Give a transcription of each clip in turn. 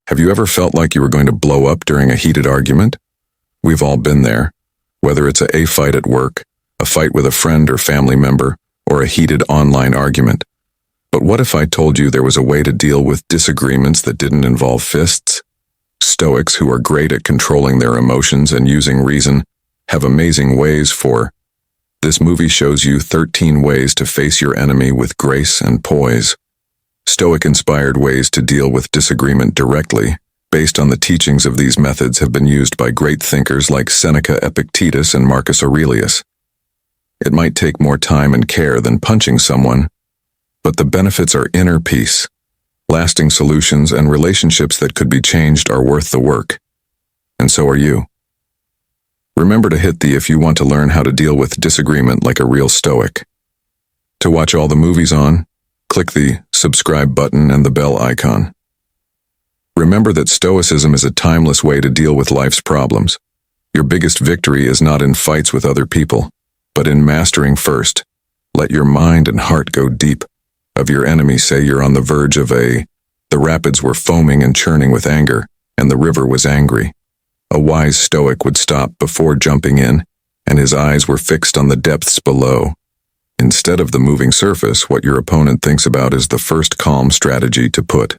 Have you ever felt like you were going to blow up during a heated argument? We've all been there, whether it's a fight at work, a fight with a friend or family member, or a heated online argument. But what if I told you there was a way to deal with disagreements that didn't involve fists? Stoics, who are great at controlling their emotions and using reason, have amazing ways for. This movie shows you 13 ways to face your enemy with grace and poise. Stoic-inspired ways to deal with disagreement directly, based on the teachings of these methods, have been used by great thinkers like Seneca, Epictetus, and Marcus Aurelius. It might take more time and care than punching someone, but the benefits are inner peace. Lasting solutions and relationships that could be changed are worth the work. And so are you. Remember to hit the if you want to learn how to deal with disagreement like a real Stoic. To watch all the movies on, click the subscribe button and the bell icon. Remember that Stoicism is a timeless way to deal with life's problems. Your biggest victory is not in fights with other people, but in mastering first. Let your mind and heart go deep. Of your enemy, say you're on the verge of the rapids were foaming and churning with anger, and the river was angry. A wise Stoic would stop before jumping in, and his eyes were fixed on the depths below. Instead of the moving surface, what your opponent thinks about is the first calm strategy to put.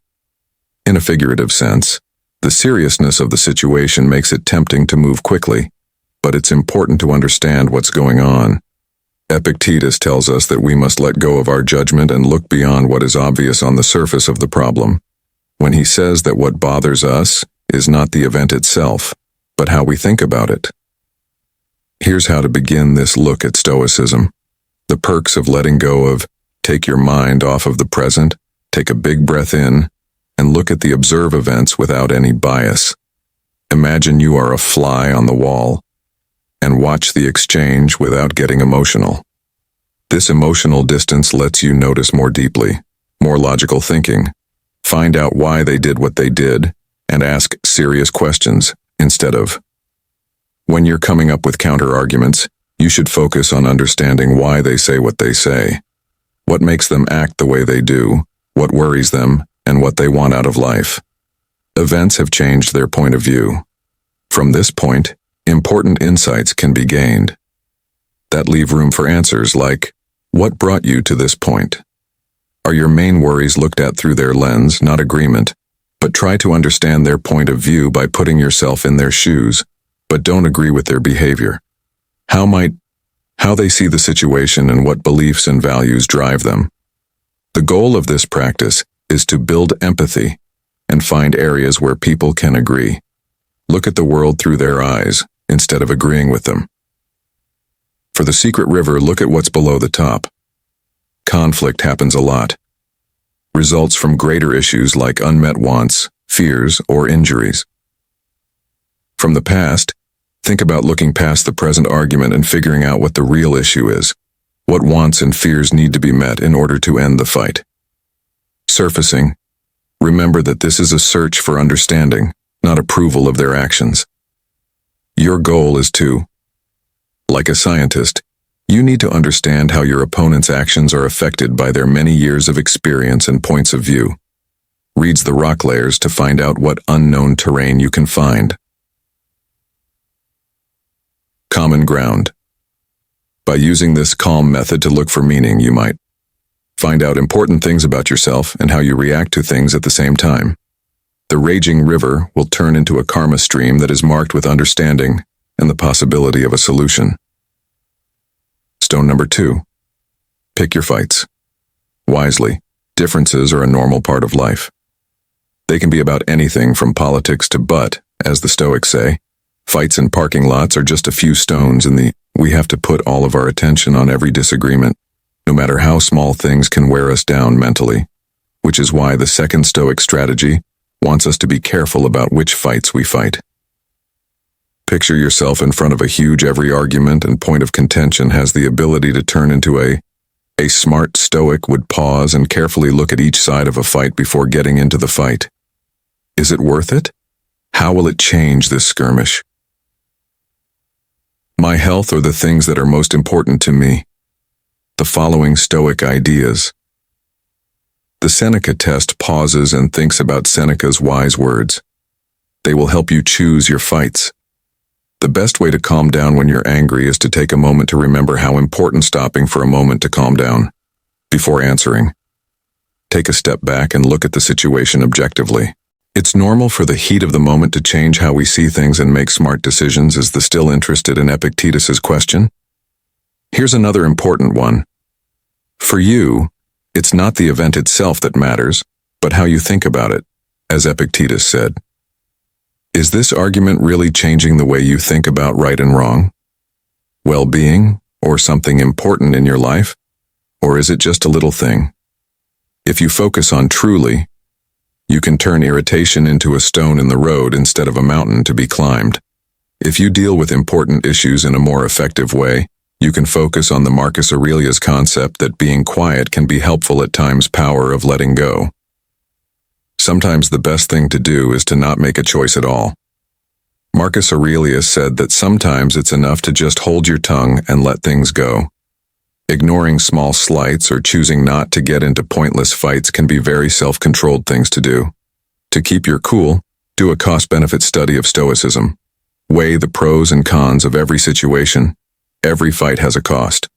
In a figurative sense, the seriousness of the situation makes it tempting to move quickly, but it's important to understand what's going on. Epictetus tells us that we must let go of our judgment and look beyond what is obvious on the surface of the problem, when he says that what bothers us is not the event itself, but how we think about it. Here's how to begin this look at Stoicism. The perks of letting go of. Take your mind off of the present, take a big breath in, and look at the observe events without any bias. Imagine you are a fly on the wall, and watch the exchange without getting emotional. This emotional distance lets you notice more deeply, more logical thinking, find out why they did what they did, and ask serious questions instead of. When you're coming up with counter-arguments, you should focus on understanding why they say what they say, what makes them act the way they do, what worries them, and what they want out of life. Events have changed their point of view. From this point, important insights can be gained that leave room for answers like, what brought you to this point? Are your main worries looked at through their lens, not agreement, but try to understand their point of view by putting yourself in their shoes, but don't agree with their behavior. How they see the situation and what beliefs and values drive them. The goal of this practice is to build empathy and find areas where people can agree. Look at the world through their eyes instead of agreeing with them. For the secret river, look at what's below the top. Conflict happens a lot. Results from greater issues like unmet wants, fears, or injuries. From the past, think about looking past the present argument and figuring out what the real issue is. What wants and fears need to be met in order to end the fight. Surfacing. Remember that this is a search for understanding, not approval of their actions. Your goal is to, like a scientist, you need to understand how your opponent's actions are affected by their many years of experience and points of view. Reads the rock layers to find out what unknown terrain you can find. Common ground. By using this calm method to look for meaning, you might find out important things about yourself and how you react to things at the same time. The raging river will turn into a karma stream that is marked with understanding and the possibility of a solution. Stone number 2. Pick your fights. Wisely, differences are a normal part of life. They can be about anything from politics to but, as the Stoics say, fights in parking lots are just a few stones in the we have to put all of our attention on every disagreement, no matter how small things can wear us down mentally, which is why the second Stoic strategy wants us to be careful about which fights we fight. Picture yourself in front of a huge every argument and point of contention has the ability to turn into a smart Stoic would pause and carefully look at each side of a fight before getting into the fight. Is it worth it? How will it change this skirmish? My health or the things that are most important to me. The following Stoic ideas. The Seneca test pauses and thinks about Seneca's wise words. They will help you choose your fights. The best way to calm down when you're angry is to take a moment to remember how important stopping for a moment to calm down before answering. Take a step back and look at the situation objectively. It's normal for the heat of the moment to change how we see things and make smart decisions. Is the still interested in Epictetus's question? Here's another important one. For you, it's not the event itself that matters, but how you think about it, as Epictetus said. Is this argument really changing the way you think about right and wrong? Well-being, or something important in your life? Or is it just a little thing? If you focus on truly, you can turn irritation into a stone in the road instead of a mountain to be climbed. If you deal with important issues in a more effective way, you can focus on the Marcus Aurelius concept that being quiet can be helpful at times. Power of letting go. Sometimes the best thing to do is to not make a choice at all. Marcus Aurelius said that sometimes it's enough to just hold your tongue and let things go. Ignoring small slights or choosing not to get into pointless fights can be very self-controlled things to do. To keep your cool, do a cost-benefit study of Stoicism. Weigh the pros and cons of every situation. Every fight has a cost.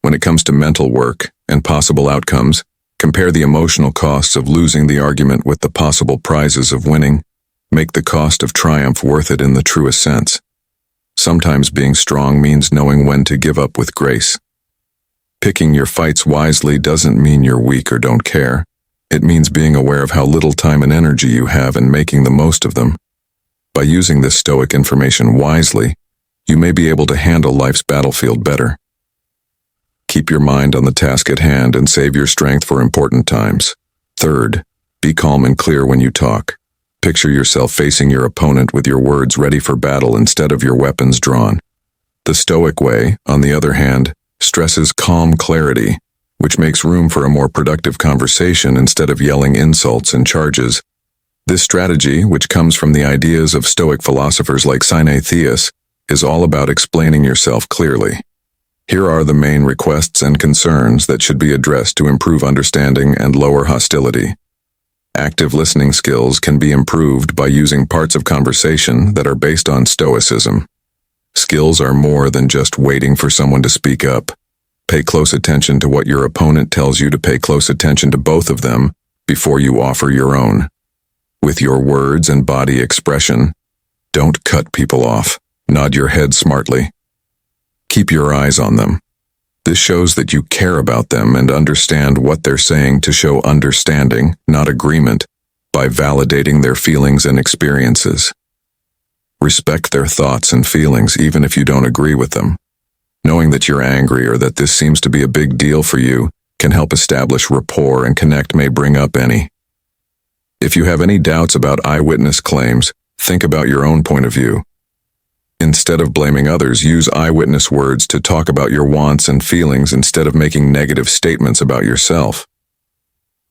When it comes to mental work and possible outcomes, compare the emotional costs of losing the argument with the possible prizes of winning. Make the cost of triumph worth it in the truest sense. Sometimes being strong means knowing when to give up with grace. Picking your fights wisely doesn't mean you're weak or don't care. It means being aware of how little time and energy you have and making the most of them. By using this Stoic information wisely, you may be able to handle life's battlefield better. Keep your mind on the task at hand and save your strength for important times. Third, be calm and clear when you talk. Picture yourself facing your opponent with your words ready for battle instead of your weapons drawn. The Stoic way, on the other hand, stresses calm clarity, which makes room for a more productive conversation instead of yelling insults and charges. This strategy, which comes from the ideas of Stoic philosophers like Seneca, is all about explaining yourself clearly. Here are the main requests and concerns that should be addressed to improve understanding and lower hostility. Active listening skills can be improved by using parts of conversation that are based on Stoicism. Skills are more than just waiting for someone to speak up. Pay close attention to what your opponent tells you to pay close attention to both of them before you offer your own. With your words and body expression, don't cut people off. Nod your head smartly. Keep your eyes on them. This shows that you care about them and understand what they're saying to show understanding, not agreement, by validating their feelings and experiences. Respect their thoughts and feelings even if you don't agree with them. Knowing that you're angry or that this seems to be a big deal for you can help establish rapport and connect may bring up any. If you have any doubts about eyewitness claims, think about your own point of view. Instead of blaming others, use eyewitness words to talk about your wants and feelings instead of making negative statements about yourself.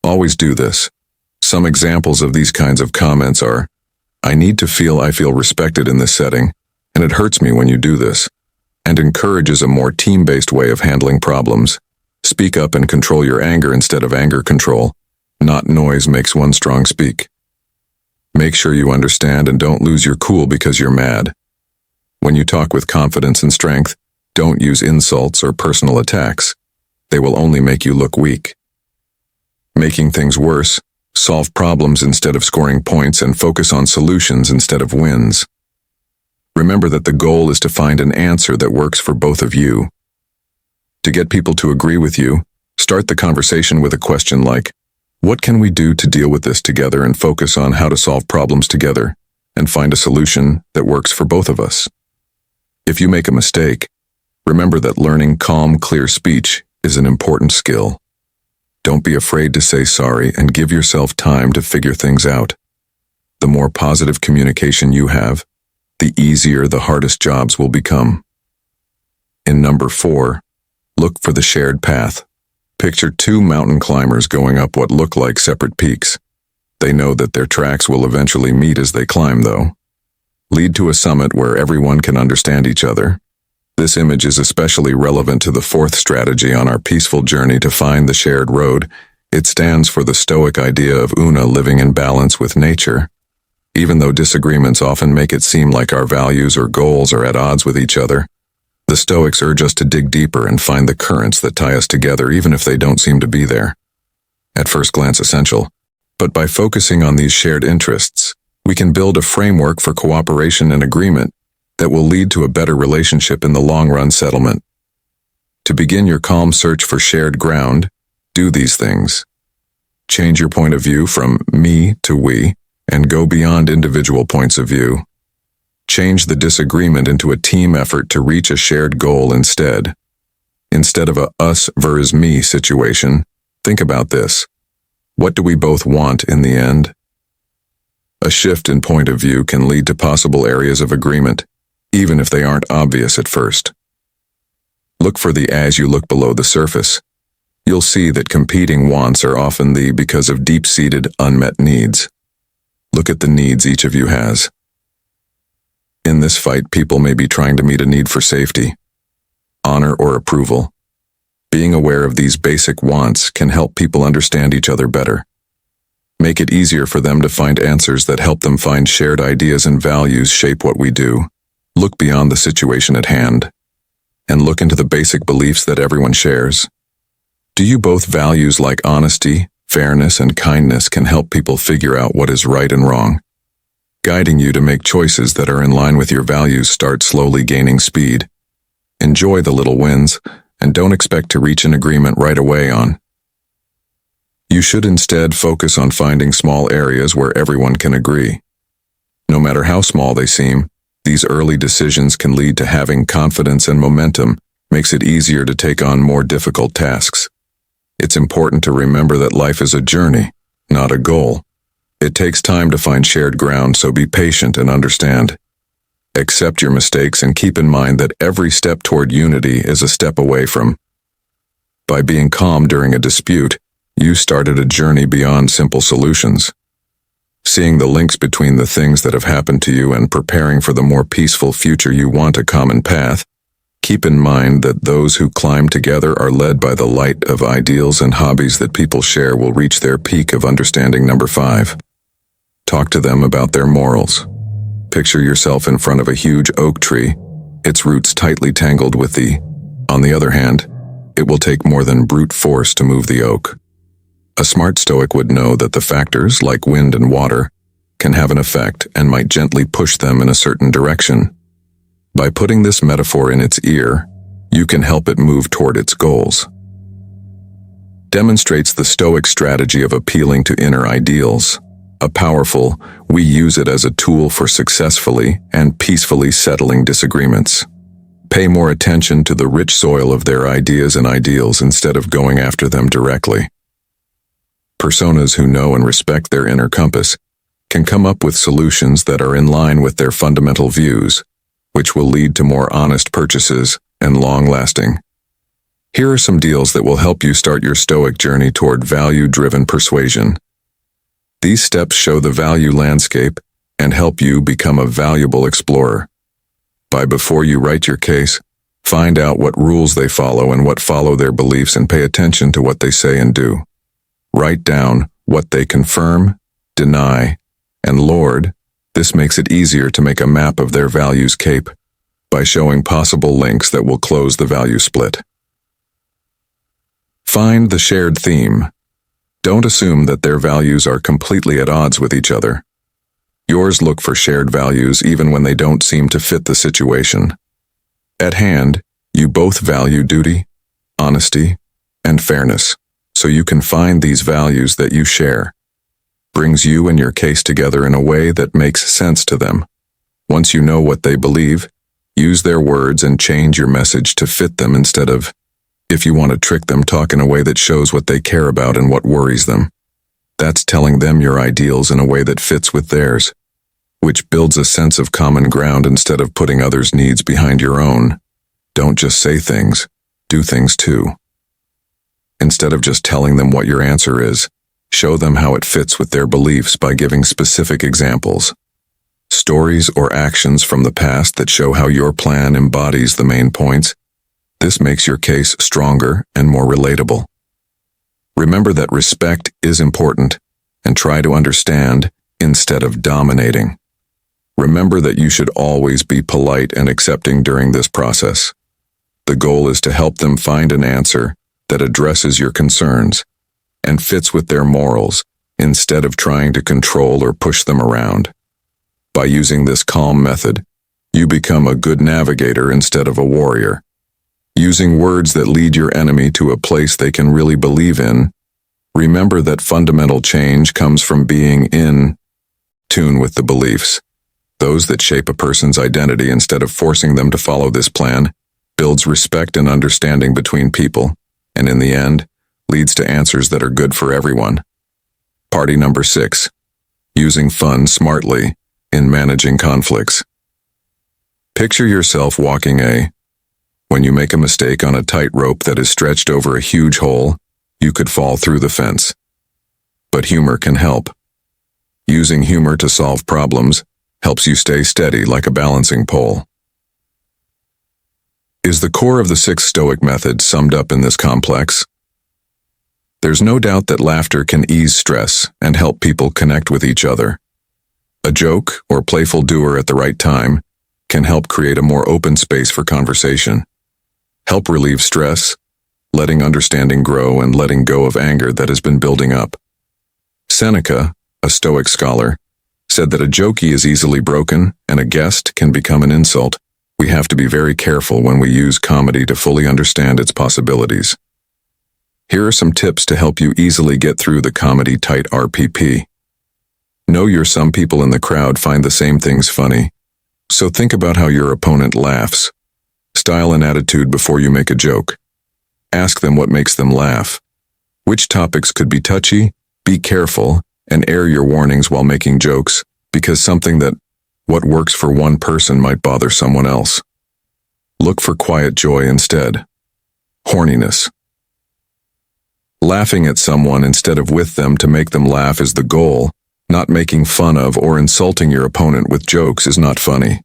Always do this. Some examples of these kinds of comments are, I feel respected in this setting, and it hurts me when you do this, and encourages a more team-based way of handling problems. Speak up and control your anger instead of anger control. Not noise makes one strong speak. Make sure you understand and don't lose your cool because you're mad. When you talk with confidence and strength, don't use insults or personal attacks. They will only make you look weak. Making things worse, solve problems instead of scoring points and focus on solutions instead of wins. Remember that the goal is to find an answer that works for both of you. To get people to agree with you, start the conversation with a question like, what can we do to deal with this together, and focus on how to solve problems together and find a solution that works for both of us. If you make a mistake, remember that learning calm, clear speech is an important skill. Don't be afraid to say sorry and give yourself time to figure things out. The more positive communication you have, the easier the hardest jobs will become. In number 4, look for the shared path. Picture two mountain climbers going up what look like separate peaks. They know that their tracks will eventually meet as they climb, though. Lead to a summit where everyone can understand each other. This image is especially relevant to the 4th strategy on our peaceful journey to find the shared road. It stands for the Stoic idea of una living in balance with nature. Even though disagreements often make it seem like our values or goals are at odds with each other, the Stoics urge us to dig deeper and find the currents that tie us together even if they don't seem to be there. At first glance essential, but by focusing on these shared interests, we can build a framework for cooperation and agreement that will lead to a better relationship in the long-run settlement. To begin your calm search for shared ground, do these things. Change your point of view from me to we, and go beyond individual points of view. Change the disagreement into a team effort to reach a shared goal instead. Instead of a us versus me situation, think about this. What do we both want in the end? A shift in point of view can lead to possible areas of agreement, even if they aren't obvious at first. Look for the as you look below the surface. You'll see that competing wants are often because of deep-seated, unmet needs. Look at the needs each of you has. In this fight, people may be trying to meet a need for safety, honor, or approval. Being aware of these basic wants can help people understand each other better. Make it easier for them to find answers that help them find shared ideas and values shape what we do. Look beyond the situation at hand, and look into the basic beliefs that everyone shares. Do you both values like honesty, fairness, and kindness can help people figure out what is right and wrong? Guiding you to make choices that are in line with your values start slowly gaining speed. Enjoy the little wins, and don't expect to reach an agreement right away on. You should instead focus on finding small areas where everyone can agree. No matter how small they seem, these early decisions can lead to having confidence, and momentum makes it easier to take on more difficult tasks. It's important to remember that life is a journey, not a goal. It takes time to find shared ground, so be patient and understand. Accept your mistakes and keep in mind that every step toward unity is a step away from. By being calm during a dispute, you started a journey beyond simple solutions. Seeing the links between the things that have happened to you and preparing for the more peaceful future you want a common path. Keep in mind that those who climb together are led by the light of ideals, and hobbies that people share will reach their peak of understanding. Number 5. Talk to them about their morals. Picture yourself in front of a huge oak tree, its roots tightly tangled with thee. On the other hand, it will take more than brute force to move the oak. A smart Stoic would know that the factors, like wind and water, can have an effect and might gently push them in a certain direction. By putting this metaphor in its ear, you can help it move toward its goals. Demonstrates the Stoic strategy of appealing to inner ideals. A powerful, we use it as a tool for successfully and peacefully settling disagreements. Pay more attention to the rich soil of their ideas and ideals instead of going after them directly. Personas who know and respect their inner compass can come up with solutions that are in line with their fundamental views, which will lead to more honest purchases and long-lasting. Here are some deals that will help you start your Stoic journey toward value-driven persuasion. These steps show the value landscape and help you become a valuable explorer. Before you write your case, find out what rules they follow and what follow their beliefs, and pay attention to what they say and do. Write down what they confirm, deny, and lord. This makes it easier to make a map of their values cape by showing possible links that will close the value split. Find the shared theme. Don't assume that their values are completely at odds with each other. Yours look for shared values even when they don't seem to fit the situation. At hand, you both value duty, honesty, and fairness, so you can find these values that you share. Brings you and your case together in a way that makes sense to them. Once you know what they believe, use their words and change your message to fit them instead of, if you want to trick them, talk in a way that shows what they care about and what worries them. That's telling them your ideals in a way that fits with theirs, which builds a sense of common ground instead of putting others' needs behind your own. Don't just say things, do things too. Instead of just telling them what your answer is, show them how it fits with their beliefs by giving specific examples. Stories or actions from the past that show how your plan embodies the main points. This makes your case stronger and more relatable. Remember that respect is important, and try to understand instead of dominating. Remember that you should always be polite and accepting during this process. The goal is to help them find an answer that addresses your concerns and fits with their morals instead of trying to control or push them around. By using this calm method, you become a good navigator instead of a warrior. Using words that lead your enemy to a place they can really believe in, remember that fundamental change comes from being in tune with the beliefs. Those that shape a person's identity instead of forcing them to follow this plan builds respect and understanding between people, and in the end, leads to answers that are good for everyone. Party number 6. Using fun smartly in managing conflicts. Picture yourself walking when you make a mistake on a tightrope that is stretched over a huge hole, you could fall through the fence. But humor can help. Using humor to solve problems helps you stay steady like a balancing pole. Is the core of the 6 Stoic methods summed up in this complex? There's no doubt that laughter can ease stress and help people connect with each other. A joke or playful doer at the right time can help create a more open space for conversation. Help relieve stress, letting understanding grow and letting go of anger that has been building up. Seneca, a Stoic scholar, said that a jokey is easily broken and a guest can become an insult. We have to be very careful when we use comedy to fully understand its possibilities. Here are some tips to help you easily get through the comedy tight RPP. Know some people in the crowd find the same things funny, so think about how your opponent laughs. Style and attitude before you make a joke. Ask them what makes them laugh. Which topics could be touchy? Be careful and air your warnings while making jokes, because what works for one person might bother someone else. Look for quiet joy instead. Horniness. Laughing at someone instead of with them to make them laugh is the goal. Not making fun of or insulting your opponent with jokes is not funny.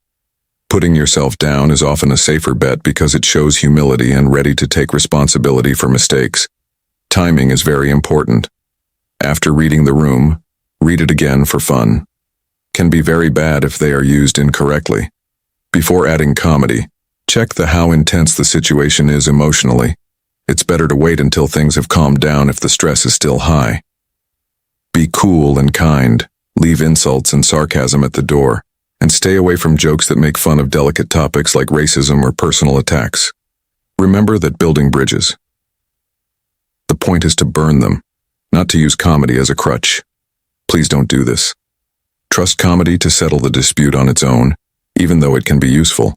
Putting yourself down is often a safer bet because it shows humility and ready to take responsibility for mistakes. Timing is very important. After reading the room, read it again for fun. Can be very bad if they are used incorrectly. Before adding comedy, check how intense the situation is emotionally. It's better to wait until things have calmed down if the stress is still high. Be cool and kind, leave insults and sarcasm at the door, and stay away from jokes that make fun of delicate topics like racism or personal attacks. Remember that building bridges. The point is to burn them, not to use comedy as a crutch. Please don't do this. Trust comedy to settle the dispute on its own, even though it can be useful.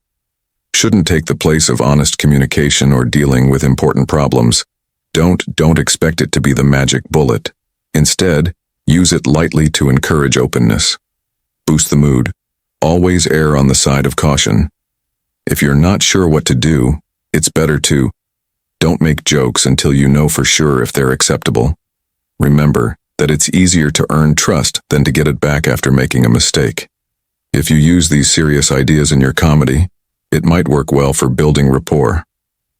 Shouldn't take the place of honest communication or dealing with important problems. Don't expect it to be the magic bullet. Instead, use it lightly to encourage openness. Boost the mood. Always err on the side of caution. If you're not sure what to do, it's better to don't make jokes until you know for sure if they're acceptable. Remember that it's easier to earn trust than to get it back after making a mistake. If you use these serious ideas in your comedy, it might work well for building rapport,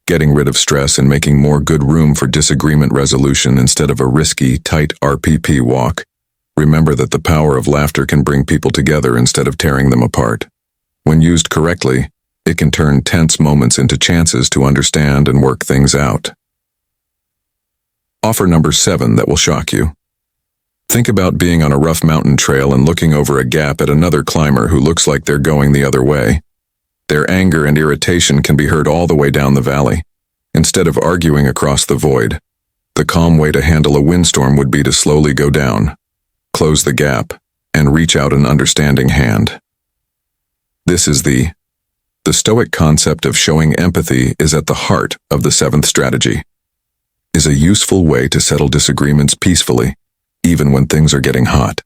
getting rid of stress and making more good room for disagreement resolution instead of a risky, tight RPP walk. Remember that the power of laughter can bring people together instead of tearing them apart. When used correctly, it can turn tense moments into chances to understand and work things out. Offer number 7 that will shock you. Think about being on a rough mountain trail and looking over a gap at another climber who looks like they're going the other way. Their anger and irritation can be heard all the way down the valley. Instead of arguing across the void, the calm way to handle a windstorm would be to slowly go down, close the gap, and reach out an understanding hand. This is the Stoic concept of showing empathy is at the heart of the 7th strategy. Is a useful way to settle disagreements peacefully, even when things are getting hot.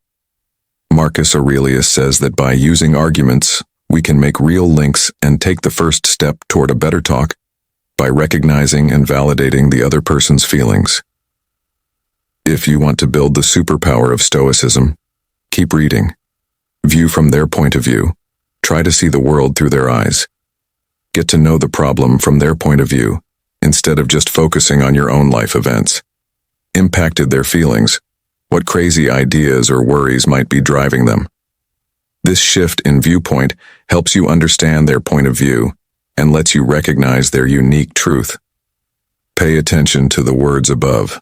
Marcus Aurelius says that by using arguments, we can make real links and take the first step toward a better talk by recognizing and validating the other person's feelings. If you want to build the superpower of Stoicism, keep reading. View from their point of view. Try to see the world through their eyes. Get to know the problem from their point of view, instead of just focusing on your own life events. impacted their feelings, what crazy ideas or worries might be driving them. This shift in viewpoint helps you understand their point of view and lets you recognize their unique truth. Pay attention to the words above.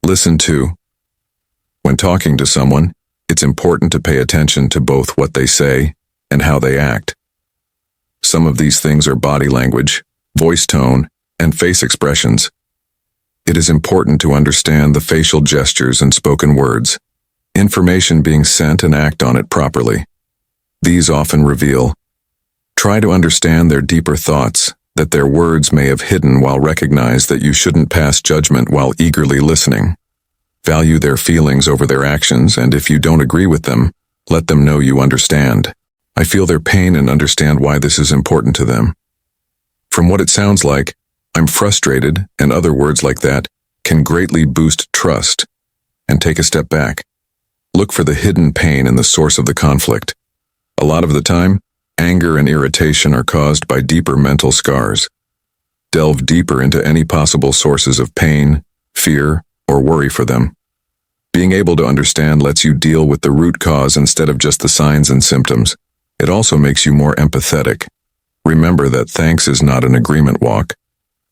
Listen to. When talking to someone, it's important to pay attention to both what they say and how they act. Some of these things are body language, voice tone, and face expressions. It is important to understand the facial gestures and spoken words, information being sent, and act on it properly. These often reveal. Try to understand their deeper thoughts that their words may have hidden, while recognize that you shouldn't pass judgment while eagerly listening. Value their feelings over their actions, and if you don't agree with them, let them know you understand. I feel their pain and understand why this is important to them. From what it sounds like, I'm frustrated, and other words like that can greatly boost trust. And take a step back. Look for the hidden pain and the source of the conflict. A lot of the time, anger and irritation are caused by deeper mental scars. Delve deeper into any possible sources of pain, fear, or worry for them. Being able to understand lets you deal with the root cause instead of just the signs and symptoms. It also makes you more empathetic. Remember that thanks is not an agreement walk.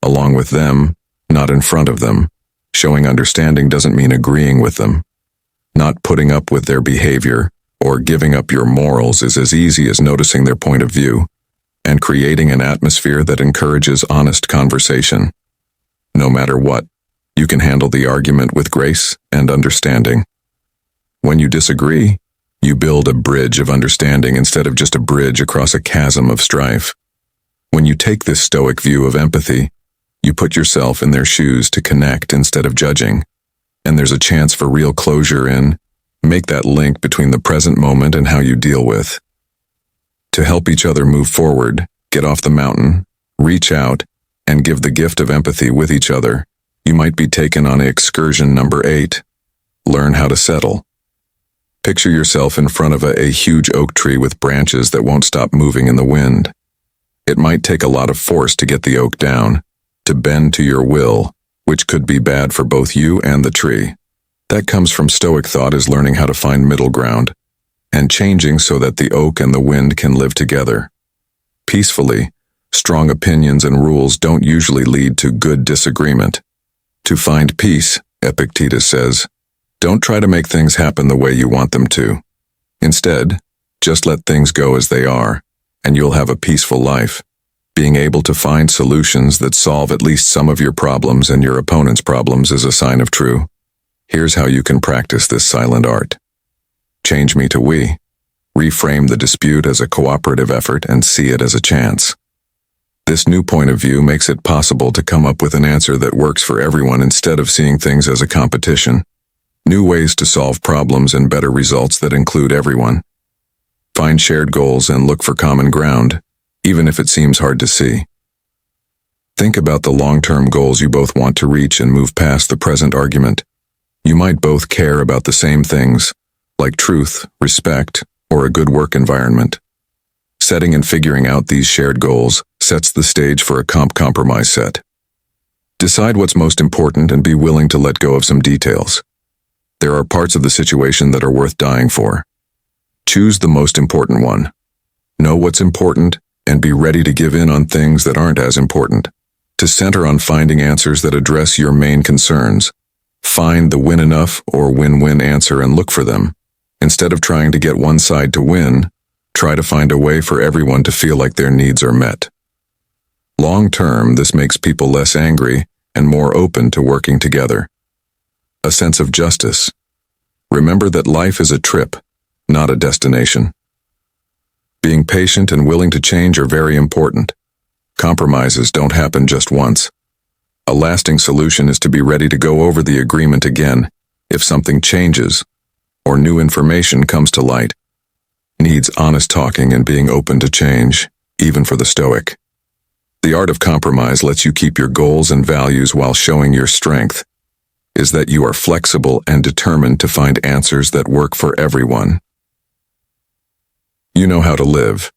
Along with them, not in front of them. Showing understanding doesn't mean agreeing with them. Not putting up with their behavior or giving up your morals is as easy as noticing their point of view and creating an atmosphere that encourages honest conversation. No matter what, you can handle the argument with grace and understanding. When you disagree, you build a bridge of understanding instead of just a bridge across a chasm of strife. When you take this Stoic view of empathy, you put yourself in their shoes to connect instead of judging, and there's a chance for real closure in. Make that link between the present moment and how you deal with. To help each other move forward, get off the mountain, reach out, and give the gift of empathy with each other, you might be taken on excursion number 8. Learn how to settle. Picture yourself in front of a huge oak tree with branches that won't stop moving in the wind. It might take a lot of force to get the oak down, to bend to your will, which could be bad for both you and the tree. That comes from Stoic thought is learning how to find middle ground, and changing so that the oak and the wind can live together. Peacefully, strong opinions and rules don't usually lead to good disagreement. To find peace, Epictetus says, don't try to make things happen the way you want them to. Instead, just let things go as they are, and you'll have a peaceful life. Being able to find solutions that solve at least some of your problems and your opponent's problems is a sign of true. Here's how you can practice this silent art. Change me to we. Reframe the dispute as a cooperative effort and see it as a chance. This new point of view makes it possible to come up with an answer that works for everyone instead of seeing things as a competition. New ways to solve problems and better results that include everyone. Find shared goals and look for common ground, even if it seems hard to see. Think about the long-term goals you both want to reach and move past the present argument. You might both care about the same things, like truth, respect, or a good work environment. Setting and figuring out these shared goals sets the stage for a compromise set. Decide what's most important and be willing to let go of some details. There are parts of the situation that are worth dying for. Choose the most important one. Know what's important and be ready to give in on things that aren't as important. To center on finding answers that address your main concerns. Find the win enough or win-win answer and look for them. Instead of trying to get one side to win, try to find a way for everyone to feel like their needs are met. Long term, this makes people less angry and more open to working together. A sense of justice. Remember that life is a trip, not a destination. Being patient and willing to change are very important. Compromises don't happen just once. A lasting solution is to be ready to go over the agreement again if something changes or new information comes to light. Needs honest talking and being open to change, even for the Stoic. The art of compromise lets you keep your goals and values while showing your strength, is that you are flexible and determined to find answers that work for everyone. You know how to live.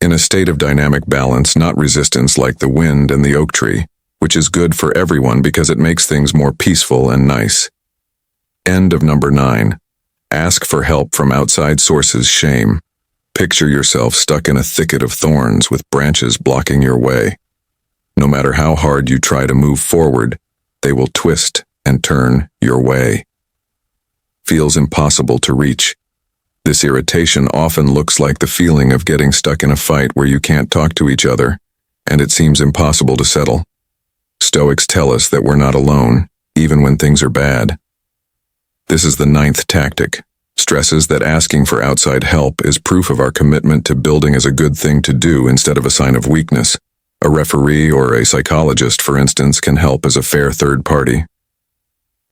In a state of dynamic balance, not resistance like the wind and the oak tree, which is good for everyone because it makes things more peaceful and nice. End of number 9. Ask for help from outside sources. Shame. Picture yourself stuck in a thicket of thorns with branches blocking your way. No matter how hard you try to move forward, they will twist and turn your way. Feels impossible to reach. This irritation often looks like the feeling of getting stuck in a fight where you can't talk to each other, and it seems impossible to settle. Stoics tell us that we're not alone, even when things are bad. This is the 9th tactic, stresses that asking for outside help is proof of our commitment to building as a good thing to do instead of a sign of weakness. A referee or a psychologist, for instance, can help as a fair third party.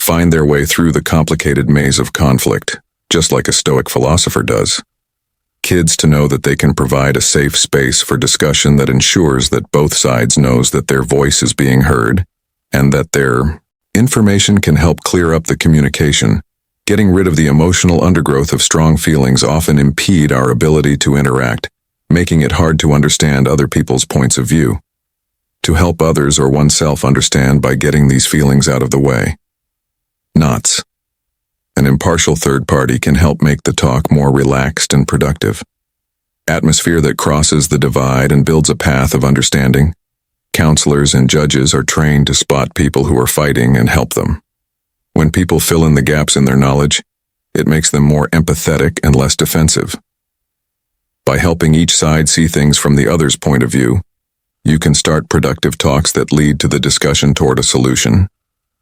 Find their way through the complicated maze of conflict, just like a Stoic philosopher does. Kids to know that they can provide a safe space for discussion that ensures that both sides knows that their voice is being heard, and that their information can help clear up the communication. Getting rid of the emotional undergrowth of strong feelings often impede our ability to interact, making it hard to understand other people's points of view. To help others or oneself understand by getting these feelings out of the way. Knots. An impartial third party can help make the talk more relaxed and productive. Atmosphere that crosses the divide and builds a path of understanding. Counselors and judges are trained to spot people who are fighting and help them. When people fill in the gaps in their knowledge, it makes them more empathetic and less defensive. By helping each side see things from the other's point of view, you can start productive talks that lead to the discussion toward a solution.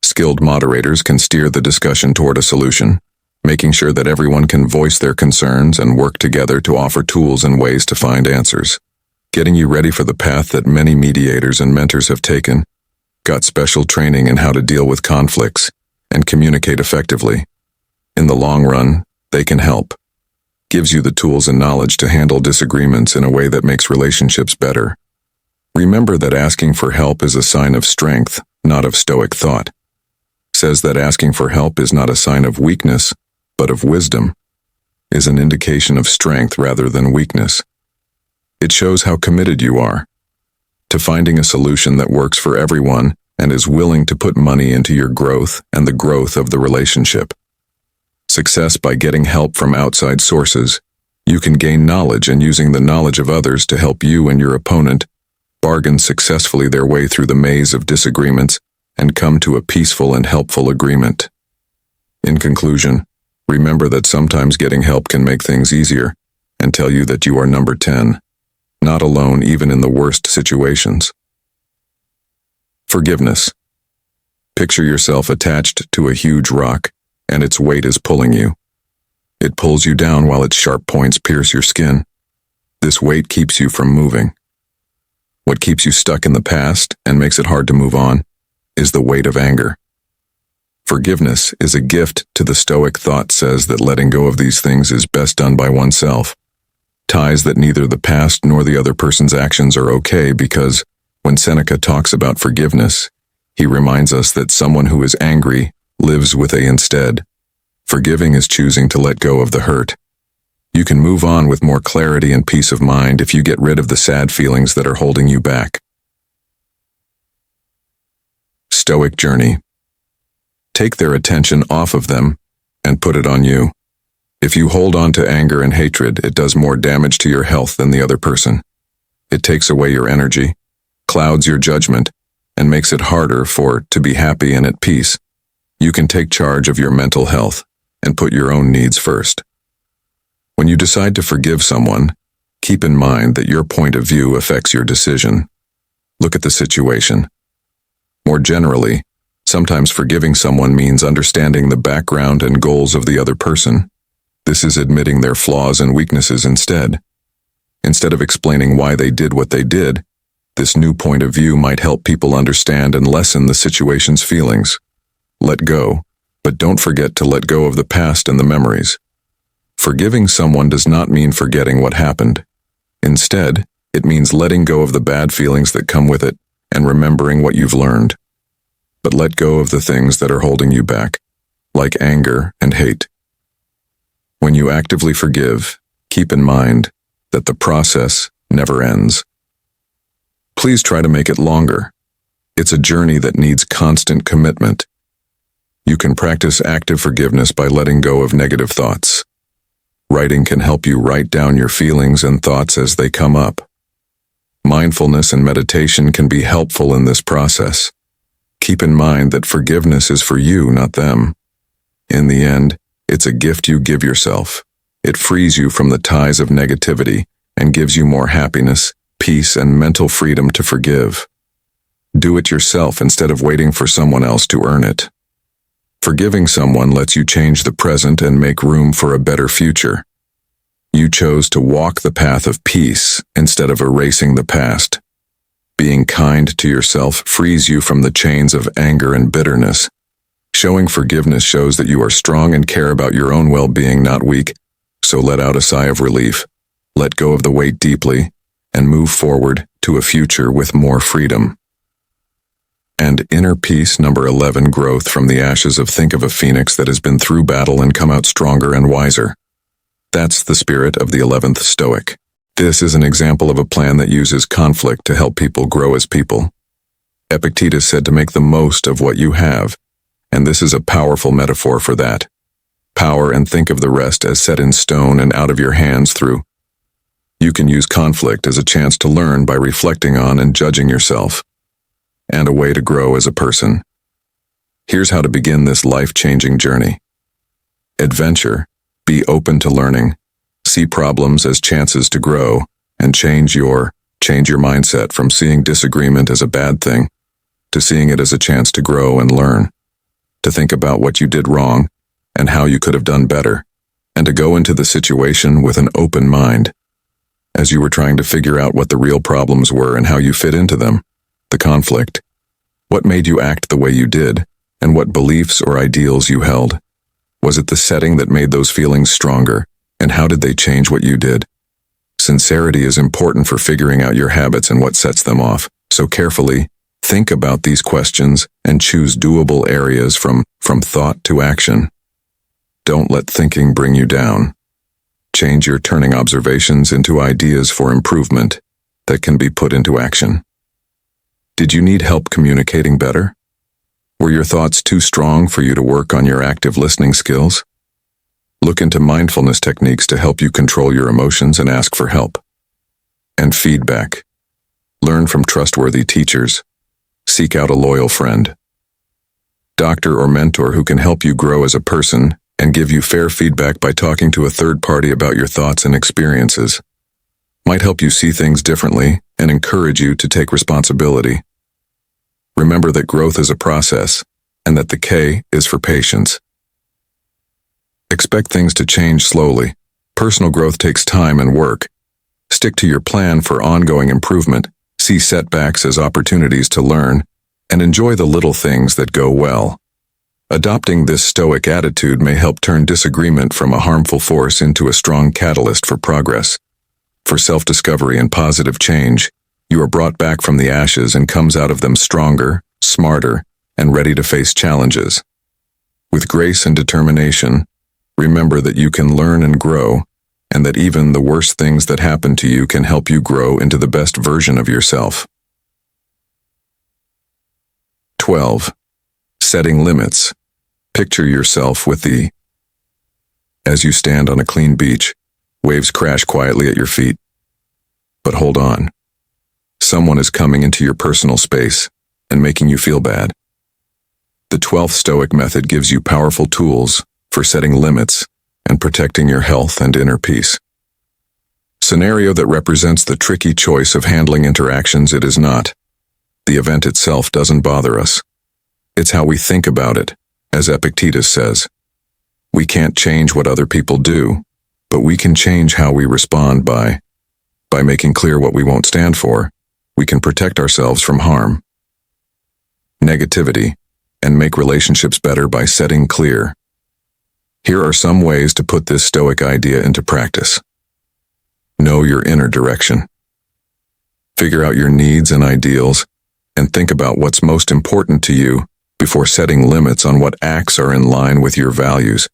Skilled moderators can steer the discussion toward a solution, making sure that everyone can voice their concerns and work together to offer tools and ways to find answers. Getting you ready for the path that many mediators and mentors have taken. Got special training in how to deal with conflicts and communicate effectively. In the long run, they can help. Gives you the tools and knowledge to handle disagreements in a way that makes relationships better. Remember that asking for help is a sign of strength, not of Stoic thought. Says that asking for help is not a sign of weakness, but of wisdom, is an indication of strength rather than weakness. It shows how committed you are to finding a solution that works for everyone and is willing to put money into your growth and the growth of the relationship. Success by getting help from outside sources. You can gain knowledge and using the knowledge of others to help you and your opponent bargain successfully their way through the maze of disagreements and come to a peaceful and helpful agreement. In conclusion, remember that sometimes getting help can make things easier and tell you that you are number 10, not alone even in the worst situations. Forgiveness. Picture yourself attached to a huge rock, and its weight is pulling you. It pulls you down while its sharp points pierce your skin. This weight keeps you from moving. What keeps you stuck in the past and makes it hard to move on is the weight of anger. Forgiveness is a gift to the Stoic thought says that letting go of these things is best done by oneself. Ties that neither the past nor the other person's actions are okay because when Seneca talks about forgiveness, he reminds us that someone who is angry lives with a instead. Forgiving is choosing to let go of the hurt. You can move on with more clarity and peace of mind if you get rid of the sad feelings that are holding you back. Stoic journey. Take their attention off of them and put it on you. If you hold on to anger and hatred, it does more damage to your health than the other person. It takes away your energy, clouds your judgment, and makes it harder to be happy and at peace. You can take charge of your mental health and put your own needs first. When you decide to forgive someone, keep in mind that your point of view affects your decision. Look at the situation. More generally, sometimes forgiving someone means understanding the background and goals of the other person. This is admitting their flaws and weaknesses instead. Instead of explaining why they did what they did, this new point of view might help people understand and lessen the situation's feelings. Let go, but don't forget to let go of the past and the memories. Forgiving someone does not mean forgetting what happened. Instead, it means letting go of the bad feelings that come with it and remembering what you've learned. But let go of the things that are holding you back, like anger and hate. When you actively forgive, keep in mind that the process never ends. Please try to make it longer. It's a journey that needs constant commitment. You can practice active forgiveness by letting go of negative thoughts. Writing can help you write down your feelings and thoughts as they come up. Mindfulness and meditation can be helpful in this process. Keep in mind that forgiveness is for you, not them. In the end, it's a gift you give yourself. It frees you from the ties of negativity and gives you more happiness, peace, and mental freedom to forgive. Do it yourself instead of waiting for someone else to earn it. Forgiving someone lets you change the present and make room for a better future. You chose to walk the path of peace instead of erasing the past. Being kind to yourself frees you from the chains of anger and bitterness. Showing forgiveness shows that you are strong and care about your own well-being, not weak, so let out a sigh of relief, let go of the weight deeply, and move forward to a future with more freedom. And inner peace, number 11, growth from the ashes of think of a phoenix that has been through battle and come out stronger and wiser. That's the spirit of the 11th Stoic. This is an example of a plan that uses conflict to help people grow as people. Epictetus said to make the most of what you have, and this is a powerful metaphor for that. Power and think of the rest as set in stone and out of your hands through. You can use conflict as a chance to learn by reflecting on and judging yourself, and a way to grow as a person. Here's how to begin this life-changing journey. Adventure. Be open to learning. See problems as chances to grow, and change your mindset from seeing disagreement as a bad thing to seeing it as a chance to grow and learn. To think about what you did wrong and how you could have done better, and to go into the situation with an open mind. As you were trying to figure out what the real problems were and how you fit into them, the conflict, what made you act the way you did, and what beliefs or ideals you held. Was it the setting that made those feelings stronger, and how did they change what you did? Sincerity is important for figuring out your habits and what sets them off, so carefully think about these questions and choose doable areas from thought to action. Don't let thinking bring you down. Change your turning observations into ideas for improvement that can be put into action. Did you need help communicating better? Were your thoughts too strong for you to work on your active listening skills? Look into mindfulness techniques to help you control your emotions and ask for help. And feedback. Learn from trustworthy teachers. Seek out a loyal friend, doctor, or mentor who can help you grow as a person and give you fair feedback by talking to a third party about your thoughts and experiences. Might help you see things differently and encourage you to take responsibility. Remember that growth is a process and that the K is for patience. Expect things to change slowly. Personal growth takes time and work. Stick to your plan for ongoing improvement. See setbacks as opportunities to learn, and enjoy the little things that go well. Adopting this Stoic attitude may help turn disagreement from a harmful force into a strong catalyst for progress. For self-discovery and positive change, you are brought back from the ashes and comes out of them stronger, smarter, and ready to face challenges. With grace and determination, remember that you can learn and grow, and that even the worst things that happen to you can help you grow into the best version of yourself. 12. Setting limits. Picture yourself as you stand on a clean beach, waves crash quietly at your feet. But hold on. Someone is coming into your personal space and making you feel bad. The 12th Stoic method gives you powerful tools for setting limits and protecting your health and inner peace. Scenario that represents the tricky choice of handling interactions. It is not. The event itself doesn't bother us. It's how we think about it, as Epictetus says. We can't change what other people do, but we can change how we respond by making clear what we won't stand for. We can protect ourselves from harm, negativity, and make relationships better by setting clear. Here are some ways to put this Stoic idea into practice. Know your inner direction. Figure out your needs and ideals, and think about what's most important to you before setting limits on what acts are in line with your values,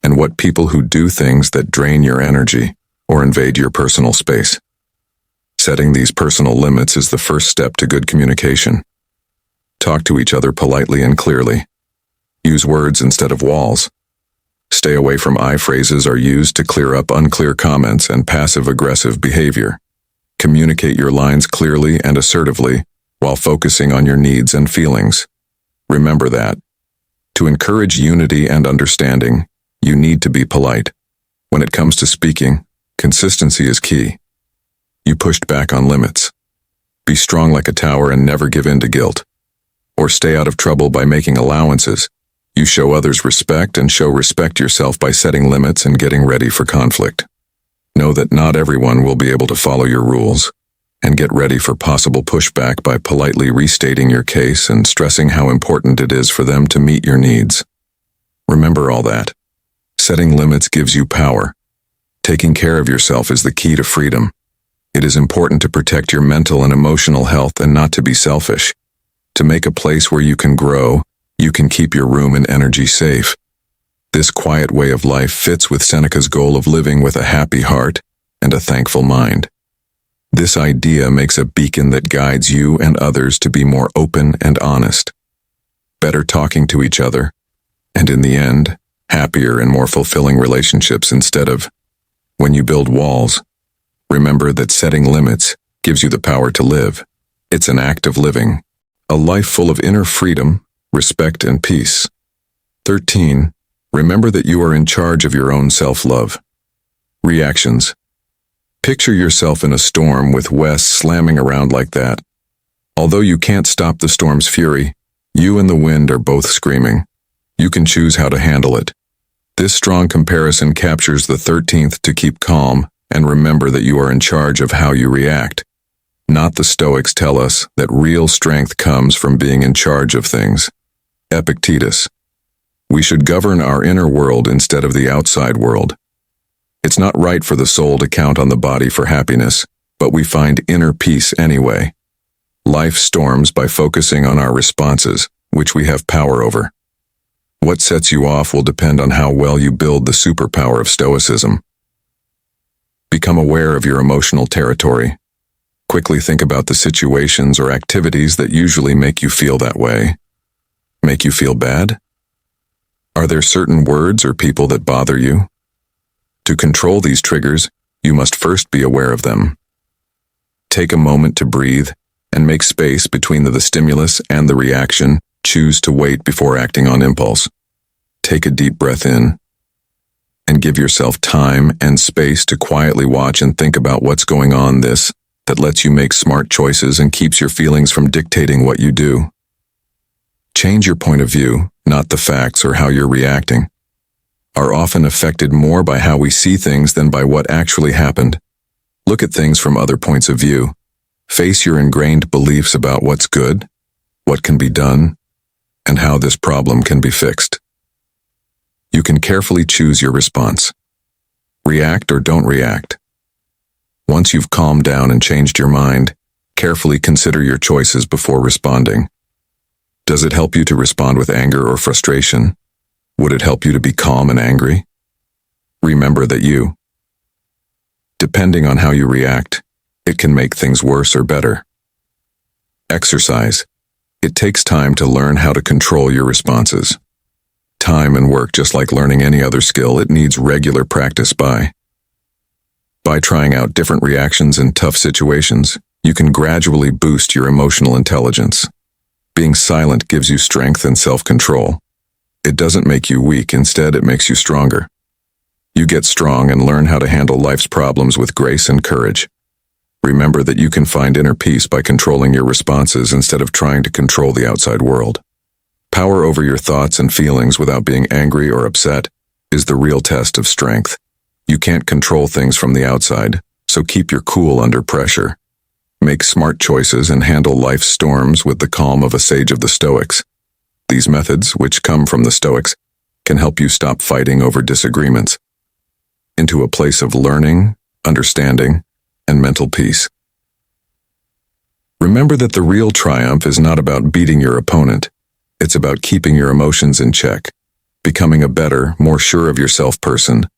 and what people who do things that drain your energy or invade your personal space. Setting these personal limits is the first step to good communication. Talk to each other politely and clearly. Use words instead of walls. Stay away from I phrases are used to clear up unclear comments and passive-aggressive behavior. Communicate your lines clearly and assertively while focusing on your needs and feelings. Remember that. To encourage unity and understanding, you need to be polite. When it comes to speaking, consistency is key. You pushed back on limits. Be strong like a tower and never give in to guilt. Or stay out of trouble by making allowances. You show others respect and show respect yourself by setting limits and getting ready for conflict. Know that not everyone will be able to follow your rules, and get ready for possible pushback by politely restating your case and stressing how important it is for them to meet your needs. Remember all that. Setting limits gives you power. Taking care of yourself is the key to freedom. It is important to protect your mental and emotional health and not to be selfish. To make a place where you can grow, you can keep your room and energy safe. This quiet way of life fits with Seneca's goal of living with a happy heart and a thankful mind. This idea makes a beacon that guides you and others to be more open and honest, better talking to each other, and in the end, happier and more fulfilling relationships instead of, when you build walls, remember that setting limits gives you the power to live. It's an act of living, a life full of inner freedom, respect, and peace. 13. Remember that you are in charge of your own self-love. Reactions. Picture yourself in a storm with Wes slamming around like that. Although you can't stop the storm's fury, you and the wind are both screaming. You can choose how to handle it. This strong comparison captures the 13th to keep calm and remember that you are in charge of how you react. Not the Stoics tell us that real strength comes from being in charge of things. Epictetus. We should govern our inner world instead of the outside world. It's not right for the soul to count on the body for happiness, but we find inner peace anyway. Life storms by focusing on our responses, which we have power over. What sets you off will depend on how well you build the superpower of Stoicism. Become aware of your emotional territory. Quickly think about the situations or activities that usually make you feel that way. Make you feel bad? Are there certain words or people that bother you? To control these triggers, you must first be aware of them. Take a moment to breathe and make space between the stimulus and the reaction. Choose to wait before acting on impulse. Take a deep breath in and give yourself time and space to quietly watch and think about what's going on. This that lets you make smart choices and keeps your feelings from dictating what you do. Change your point of view, not the facts or how you're reacting, are often affected more by how we see things than by what actually happened. Look at things from other points of view. Face your ingrained beliefs about what's good, what can be done, and how this problem can be fixed. You can carefully choose your response. React or don't react. Once you've calmed down and changed your mind, carefully consider your choices before responding. Does it help you to respond with anger or frustration? Would it help you to be calm and angry? Remember that depending on how you react, it can make things worse or better. Exercise. It takes time to learn how to control your responses. Time and work, just like learning any other skill, it needs regular practice. By trying out different reactions in tough situations, you can gradually boost your emotional intelligence. Being silent gives you strength and self-control. It doesn't make you weak, instead it makes you stronger. You get strong and learn how to handle life's problems with grace and courage. Remember that you can find inner peace by controlling your responses instead of trying to control the outside world. Power over your thoughts and feelings without being angry or upset is the real test of strength. You can't control things from the outside, so keep your cool under pressure. Make smart choices and handle life's storms with the calm of a sage of the Stoics. These methods, which come from the Stoics, can help you stop fighting over disagreements into a place of learning, understanding, and mental peace. Remember that the real triumph is not about beating your opponent. It's about keeping your emotions in check, becoming a better, more sure of yourself person,